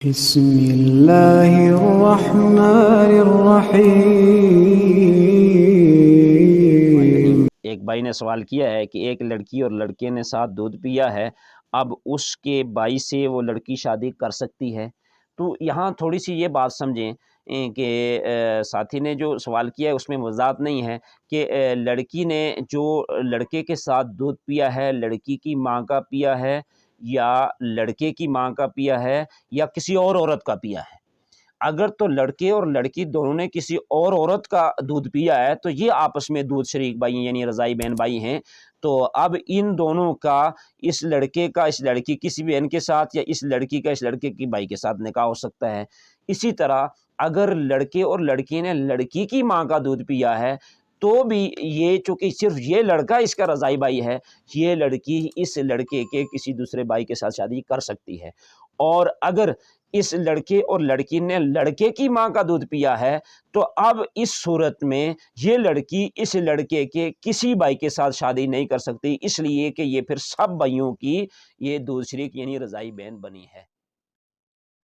بسم اللہ الرحمن الرحیم۔ ایک بھائی نے سوال کیا ہے کہ ایک لڑکی اور لڑکے نے ساتھ دودھ پیا ہے، اب اس کے بھائی سے وہ لڑکی شادی کر سکتی ہے؟ تو یہاں تھوڑی سی یہ بات سمجھیں کہ ساتھی نے جو سوال کیا ہے اس میں وضاحت نہیں ہے کہ لڑکی نے جو لڑکے کے ساتھ دودھ پیا ہے لڑکی کی ماں کا پیا ہے یا لڑکے کی ماں کا پیا ہے یا کسی اور عورت کا پیا ہے۔ اگر تو لڑکے اور لڑکی دونوں نے کسی اور عورت کا دودھ پیا ہے تو یہ آپس میں دودھ شریک بھائی یعنی رضائی بہن بھائی ہیں، تو اب ان دونوں کا اس لڑکے کا اس لڑکی کسی بہن کے ساتھ یا اس لڑکی کا اس لڑکے کی بھائی کے ساتھ نکاح ہو سکتا ہے۔ اسی طرح اگر لڑکے اور لڑکی نے لڑکی کی ماں کا دودھ پیا ہے تو بھی یہ چونکہ صرف یہ لڑکا اس کا رضائی بھائی ہے، یہ لڑکی اس لڑکے کے کسی دوسرے بھائی کے ساتھ شادی کر سکتی ہے۔ اور اگر اس لڑکے اور لڑکی نے لڑکے کی ماں کا دودھ پیا ہے تو اب اس صورت میں یہ لڑکی اس لڑکے کے کسی بھائی کے ساتھ شادی نہیں کر سکتی، اس لیے کہ یہ پھر سب بھائیوں کی یہ دودھ شریک یعنی رضائی بہن بنی ہے۔